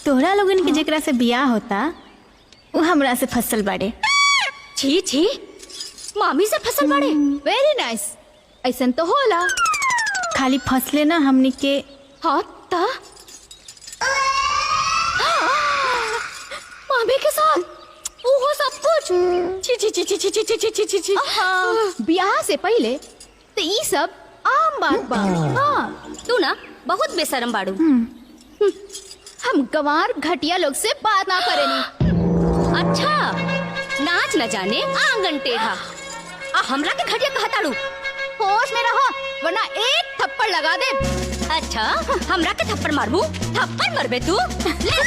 तोहरा लोगन के जेकरा से बियाह होता वो हमरा से फसल बाड़े। छी छी, मामी से फसल बाड़े। वेरी नाइस, ऐसन तो होला। खाली फसले ना हमनी के। हाँ ता मामी के साथ वो सब कुछ। छी छी छी छी छी छी छी छी छी। ब्याह से पहले तो ये सब आम बात बा। हाँ, तू ना बहुत बेशरम बाड़ू। हम गंवार घटिया लोग से बात ना करेनी। अच्छा, नाच न जाने आंगन टेढ़ा, आ हमरा के घटिया कहताड़ू। होश में रहो वरना एक थप्पड़ लगा दे। अच्छा, हमरा के थप्पड़ मारबू? थप्पड़ मरबे तू? ले,